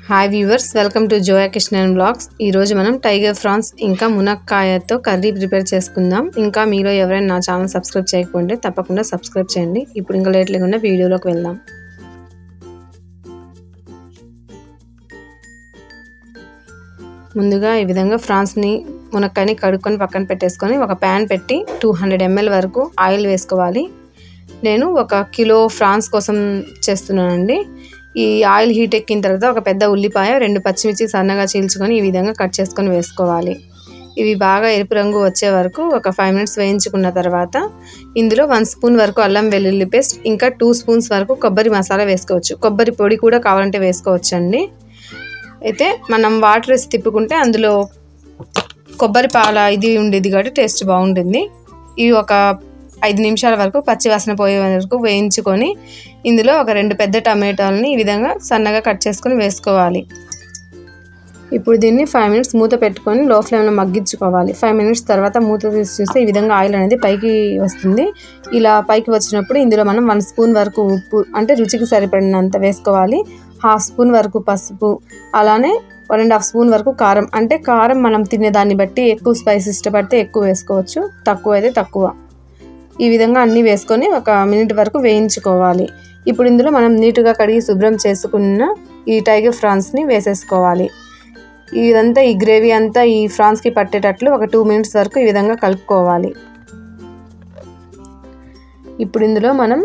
Hi viewers, welcome to Zoya Kishan blogs. ఈరోజు మనం tiger France ఇంకా మునక్కాయతో కర్రీ ప్రిపేర్ చేసుకుందాం. ఇంకా మీలో ఎవరైనా నా ఛానల్ సబ్స్క్రైబ్ చేయకపోతే తప్పకుండా సబ్స్క్రైబ్ చేయండి. ఇప్పుడు ఇంకా లేట్ లేకుండా వీడియోలోకి వెళ్దాం. ముందుగా ఈ విధంగా ఫ్రాన్స్ని మునక్కాయని కడుక్కొని పక్కన పెట్టేసుకొని ఒక ప్యాన్ పెట్టి 200 ml వరకు ఆయిల్ వేసుకోవాలి. నేను 1 కిలో ఫ్రాన్స్ కోసం చేస్తున్నానండి. ఈ ఆయిల్ హీట్ ఎక్కిన తర్వాత ఒక పెద్ద ఉల్లిపాయ, 2 పచ్చిమిర్చి సన్నగా చీల్చుకొని ఈ విధంగా కట్ చేసుకొని వేసుకోవాలి. ఇవి బాగా ఎరుపు రంగు వచ్చే వరకు ఒక 5 మినిట్స్ వేయించుకున్న తర్వాత ఇందులో 1 స్పూన్ వరకు అల్లం వెల్లుల్లి పేస్ట్, ఇంకా 2 స్పూన్స్ వరకు కొబ్బరి మసాలా వేసుకోవచ్చు. కొబ్బరి పొడి కూడా కావాలంటే వేసుకోవచ్చండి. అయితే మనం వాటర్ వేసి తిప్పుకుంటే అందులో కొబ్బరి పాల ఇది ఉండేది కాబట్టి టేస్ట్ బాగుంటుంది. ఇవి ఒక 5 నిమిషాల వరకు పచ్చివాసన పోయే వరకు వేయించుకొని ఇందులో ఒక 2 పెద్ద టమాటాలని ఈ విధంగా సన్నగా కట్ చేసుకొని వేసుకోవాలి. ఇప్పుడు దీన్ని 5 మినిట్స్ మూత పెట్టుకొని లో ఫ్లేమ్లో మగ్గించుకోవాలి. 5 మినిట్స్ తర్వాత మూత తీసి చూస్తే ఈ విధంగా ఆయిల్ అనేది పైకి వస్తుంది. ఇలా పైకి వచ్చినప్పుడు ఇందులో మనం 1 స్పూన్ వరకు ఉప్పు, అంటే రుచికి సరిపడినంత వేసుకోవాలి. 1/2 స్పూన్ వరకు పసుపు, అలానే 1.5 స్పూన్ వరకు కారం. అంటే కారం మనం తినేదాన్ని బట్టి ఎక్కువ స్పైస్ ఇష్టపడితే ఎక్కువ వేసుకోవచ్చు, తక్కువ అయితే తక్కువ. ఈ విధంగా అన్నీ వేసుకొని 1 మినిట్ వరకు వేయించుకోవాలి. ఇప్పుడు ఇందులో మనం నీట్గా కడిగి శుభ్రం చేసుకున్న ఈ టైగర్ ఫ్రాన్స్ని వేసేసుకోవాలి. ఇదంతా ఈ గ్రేవీ అంతా ఈ ఫ్రాన్స్కి పట్టేటట్లు ఒక 2 మినిట్స్ వరకు ఈ విధంగా కలుపుకోవాలి. ఇప్పుడు ఇందులో మనం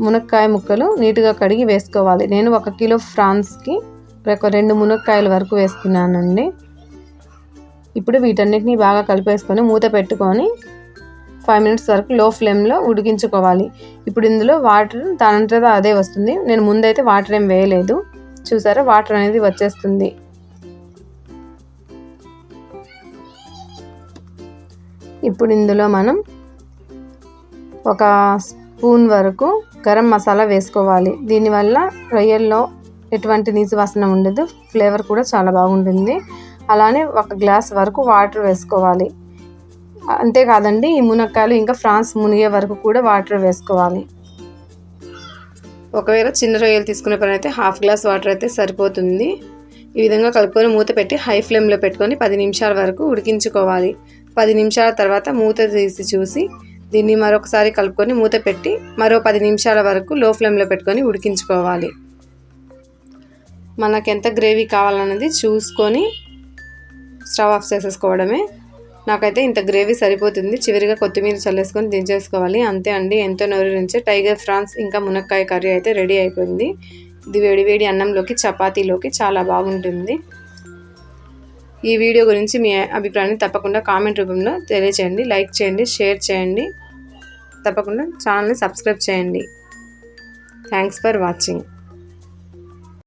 మునక్కాయ ముక్కలు నీట్గా కడిగి వేసుకోవాలి. నేను 1 కిలో ఫ్రాన్స్కి 2 మునక్కాయల వరకు వేసుకున్నానండి. ఇప్పుడు వీటన్నిటిని బాగా కలిపేసుకొని మూత పెట్టుకొని 5 మినిట్స్ వరకు లో ఫ్లేమ్లో ఉడికించుకోవాలి. ఇప్పుడు ఇందులో వాటర్ దానంతటా అదే వస్తుంది. నేను ముందైతే వాటర్ ఏం వేయలేదు, చూసారా వాటర్ అనేది వచ్చేస్తుంది. ఇప్పుడు ఇందులో మనం 1 స్పూన్ వరకు గరం మసాలా వేసుకోవాలి. దీనివల్ల రొయ్యల్లో ఎటువంటి నీసు వాసన ఉండదు, ఫ్లేవర్ కూడా చాలా బాగుంటుంది. అలానే 1 గ్లాస్ వరకు వాటర్ వేసుకోవాలి. అంతేకాదండి, ఈ మునక్కాయలు ఇంకా ఫ్రాన్స్ మునిగే వరకు కూడా వాటర్ వేసుకోవాలి. ఒకవేళ చిన్న రొయ్యలు తీసుకునే పని అయితే 1/2 గ్లాస్ వాటర్ అయితే సరిపోతుంది. ఈ విధంగా కలుపుకొని మూత పెట్టి హై ఫ్లేమ్లో పెట్టుకొని 10 నిమిషాల వరకు ఉడికించుకోవాలి. 10 నిమిషాల తర్వాత మూత తీసి చూసి దీన్ని మరొకసారి కలుపుకొని మూత పెట్టి మరో 10 నిమిషాల వరకు లో ఫ్లేమ్లో పెట్టుకొని ఉడికించుకోవాలి. మనకు ఎంత గ్రేవీ కావాలన్నది చూసుకొని స్టవ్ ఆఫ్ చేసేసుకోవడమే. నాకైతే ఇంత గ్రేవీ సరిపోతుంది. చివరిగా కొత్తిమీర చల్లేసుకొని దించేసుకోవాలి. అంతే అండి, ఎంతో నోరూరించే టైగర్ ఫ్రాన్స్ ఇంకా మునక్కాయ కర్రీ అయితే రెడీ అయిపోయింది. ఇది వేడి అన్నంలోకి, చపాతీలోకి చాలా బాగుంటుంది. ఈ వీడియో గురించి మీ అభిప్రాయాన్ని తప్పకుండా కామెంట్ రూపంలో తెలియచేయండి. లైక్ చేయండి, షేర్ చేయండి, తప్పకుండా ఛానల్ని సబ్స్క్రైబ్ చేయండి. Thanks for watching.